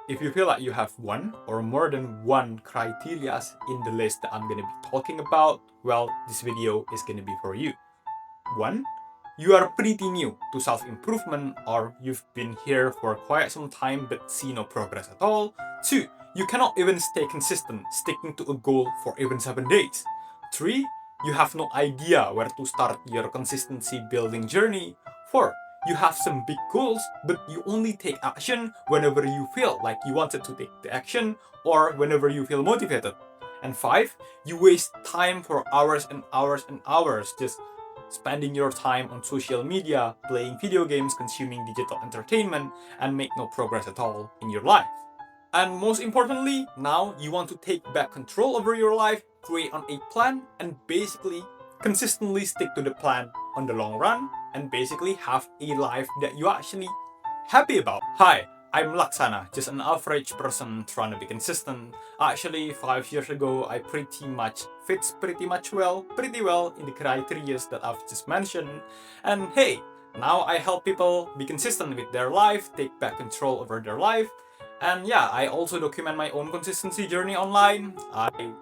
If you feel like you have one or more than one criteria in the list that I'm gonna be talking about, well, this video is gonna be for you. One, you are pretty new to self-improvement, or you've been here for quite some time but see no progress at all. Two, you cannot even stay consistent, sticking to a goal for even 7 days. Three, you have no idea where to start your consistency building journey. Four, you have some big goals, but you only take action whenever you feel like you wanted to take the action or whenever you feel motivated. And five, you waste time for hours and hours and hours just spending your time on social media, playing video games, consuming digital entertainment, and make no progress at all in your life. And most importantly, now you want to take back control over your life, create on a plan, and basically consistently stick to the plan on the long run, and basically have a life that you actually happy about. Hi, I'm Laksana, just an average person trying to be consistent. Actually, 5 years ago, I pretty much fits pretty well in the criteria that I've just mentioned. And hey, now I help people be consistent with their life, take back control over their life. And yeah, I also document my own consistency journey online. I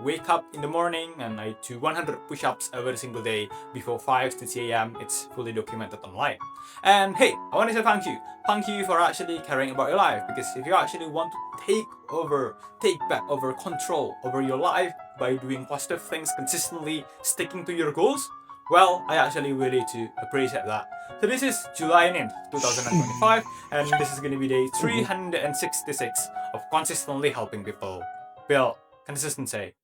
wake up in the morning and I do 100 push-ups every single day before 5 to 6 a.m. It's fully documented online. And hey, I want to say thank you. Thank you for actually caring about your life, because if you actually want to take back over control over your life by doing positive things consistently, sticking to your goals, well, I actually really do appreciate that. So this is July 9th, 2025, and this is going to be day 366 of consistently helping people build consistency.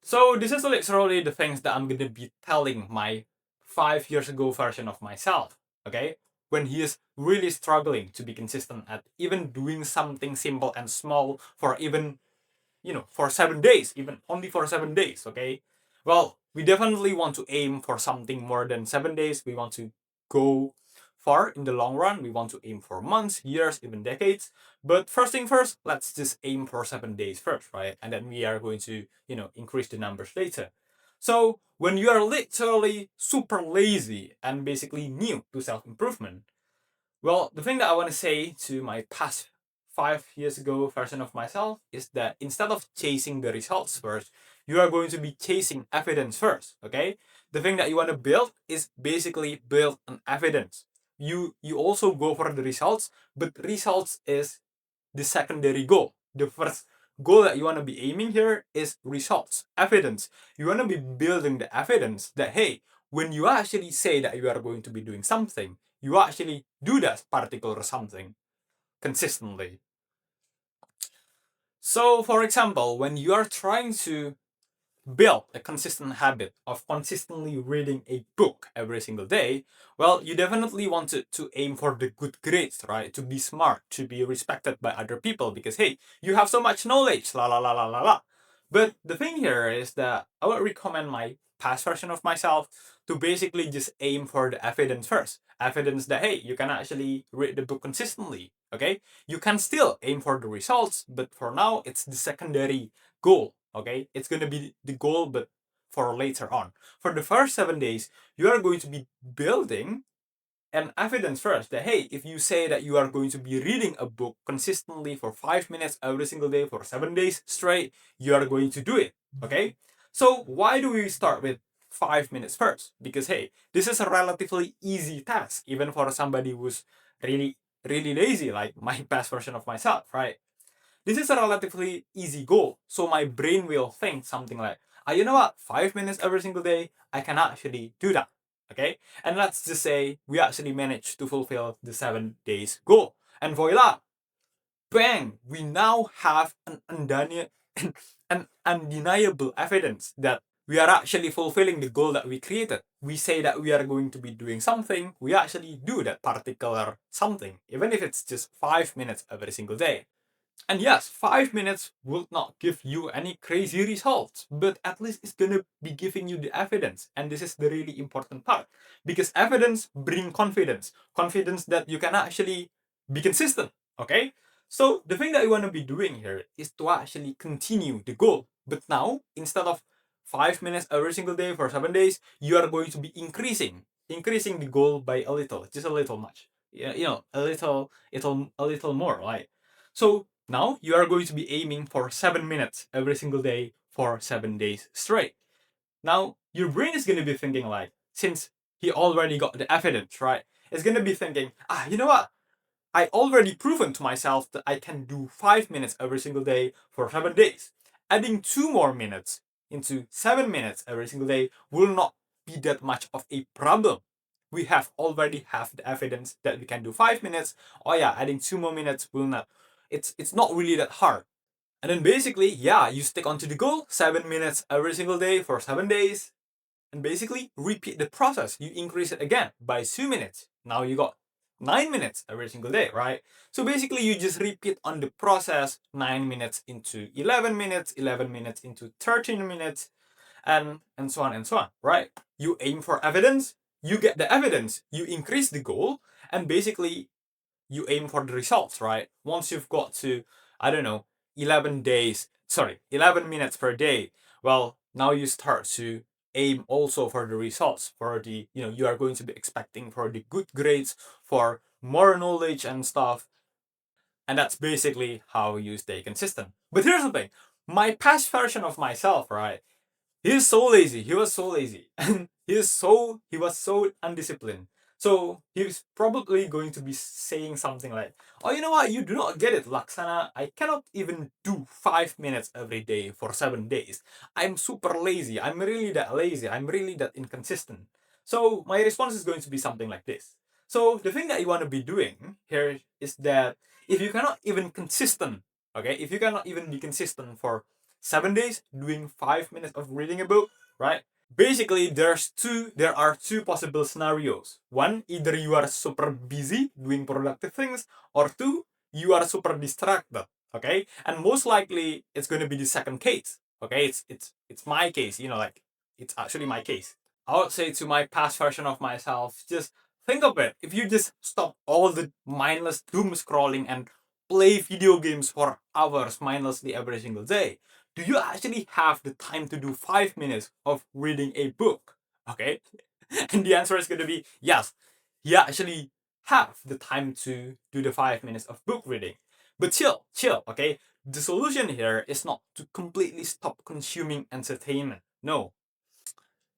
So this is literally the things that I'm gonna be telling my 5 years ago version of myself, okay? When he is really struggling to be consistent at even doing something simple and small for even, for 7 days, even only for 7 days, okay? Well, we definitely want to aim for something more than 7 days. We want to go far in the long run. We want to aim for months, years, even decades. But first thing first, let's just aim for 7 days first, right? And then we are going to, increase the numbers later. So when you are literally super lazy and basically new to self-improvement, well, the thing that I want to say to my past 5 years ago version of myself is that instead of chasing the results first, you are going to be chasing evidence first, okay? The thing that you want to build is basically build an evidence. You also go for the results, but results is the secondary goal. The first goal that you want to be aiming here is results, evidence. You want to be building the evidence that, hey, when you actually say that you are going to be doing something, you actually do that particular something consistently. So, for example, when you are trying to build a consistent habit of consistently reading a book every single day, well, you definitely want to aim for the good grades, right? To be smart, to be respected by other people, because hey, you have so much knowledge, la la la la la la. But the thing here is that I would recommend my past version of myself to basically just aim for the evidence first. Evidence that hey, you can actually read the book consistently, okay? You can still aim for the results, but for now, it's the secondary goal, okay? It's gonna be the goal, but for later on. For the first 7 days, you are going to be building an evidence first that hey, if you say that you are going to be reading a book consistently for 5 minutes every single day for 7 days straight, you are going to do it, okay? So why do we start with 5 minutes first? Because hey, this is a relatively easy task, even for somebody who's really, really lazy, like my past version of myself, right? This is a relatively easy goal. So my brain will think something like, you know what, 5 minutes every single day, I can actually do that. Okay? And let's just say we actually managed to fulfill the 7 days goal. And voila, bang, we now have an undeniable evidence that we are actually fulfilling the goal that we created. We say that we are going to be doing something, we actually do that particular something, even if it's just 5 minutes every single day. And yes, 5 minutes will not give you any crazy results, but at least it's gonna be giving you the evidence. And this is the really important part, because evidence bring confidence, confidence that you can actually be consistent. Okay, so the thing that you want to be doing here is to actually continue the goal, but now instead of 5 minutes every single day for 7 days, you are going to be increasing the goal by a little, just a little much. Yeah, a little more, right? So Now you are going to be aiming for 7 minutes every single day for 7 days straight. Now your brain is going to be thinking like, since he already got the evidence, right? It's going to be thinking, you know what? I already proven to myself that I can do 5 minutes every single day for 7 days. Adding 2 more minutes into 7 minutes every single day will not be that much of a problem. We have already have the evidence that we can do 5 minutes. Oh yeah, adding 2 more minutes will not. It's not really that hard. And then basically, yeah, you stick onto the goal, 7 minutes every single day for 7 days. And basically repeat the process. You increase it again by 2 minutes. Now you got 9 minutes every single day, right? So basically you just repeat on the process 9 minutes into 11 minutes, 11 minutes into 13 minutes, and so on and so on, right? You aim for evidence, you get the evidence, you increase the goal, and basically you aim for the results, right? Once you've got to, I don't know, 11 minutes per day, well, now you start to aim also for the results, for the, you are going to be expecting for the good grades, for more knowledge and stuff. And that's basically how you stay consistent. But here's the thing, my past version of myself, right? He's so lazy. He was so lazy. And he was so undisciplined. So he's probably going to be saying something like, oh, you know what? You do not get it, Laksana. I cannot even do 5 minutes every day for 7 days. I'm super lazy. I'm really that lazy. I'm really that inconsistent. So my response is going to be something like this. So the thing that you want to be doing here is that if you cannot even consistent, okay, if you cannot even be consistent for 7 days doing 5 minutes of reading a book, right? Basically, there are two possible scenarios. One, either you are super busy doing productive things, or two, you are super distracted. Okay, and most likely it's going to be the second case. Okay, it's my case. Like it's actually my case. I would say to my past version of myself, just think of it. If you just stop all the mindless doom scrolling and play video games for hours mindlessly every single day, do you actually have the time to do 5 minutes of reading a book? Okay. And the answer is going to be yes. You actually have the time to do the 5 minutes of book reading. But chill, okay? The solution here is not to completely stop consuming entertainment. No.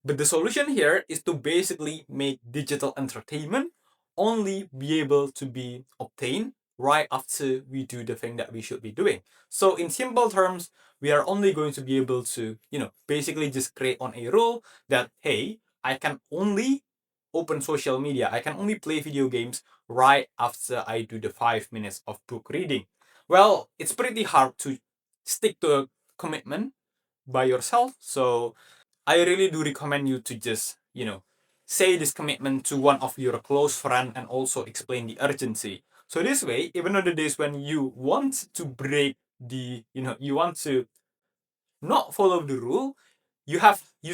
But the solution here is to basically make digital entertainment only be able to be obtained right after we do the thing that we should be doing. So in simple terms, we are only going to be able to, basically just create on a rule that, hey, I can only open social media, I can only play video games right after I do the 5 minutes of book reading. Well, it's pretty hard to stick to a commitment by yourself. So I really do recommend you to just, say this commitment to one of your close friend and also explain the urgency. So this way, even on the days when you want to break you want to not follow the rule, you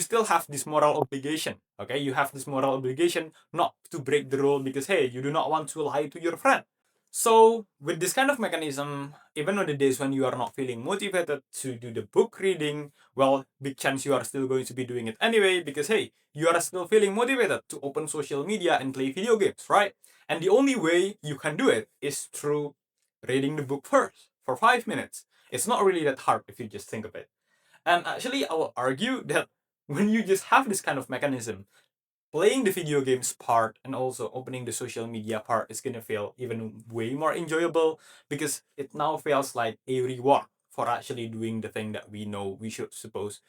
still have this moral obligation. Okay, you have this moral obligation not to break the rule because hey, you do not want to lie to your friend. So with this kind of mechanism, even on the days when you are not feeling motivated to do the book reading, well, big chance you are still going to be doing it anyway because hey, you are still feeling motivated to open social media and play video games, right? And the only way you can do it is through reading the book first for 5 minutes. It's not really that hard if you just think of it. And actually, I will argue that when you just have this kind of mechanism, playing the video games part and also opening the social media part is gonna feel even way more enjoyable because it now feels like a reward for actually doing the thing that we know we supposed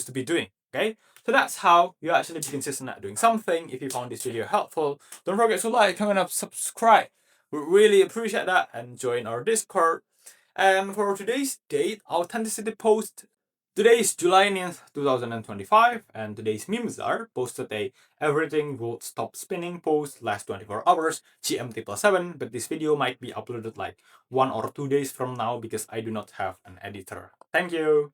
to be doing. Okay, so that's how you actually be consistent at doing something. If you found this video helpful, don't forget to like, comment, and subscribe. We really appreciate that, and join our Discord. And for today's date, authenticity post. Today is July 9th, 2025, and today's memes are posted a everything will stop spinning post last 24 hours, GMT +7, but this video might be uploaded like 1 or 2 days from now because I do not have an editor. Thank you!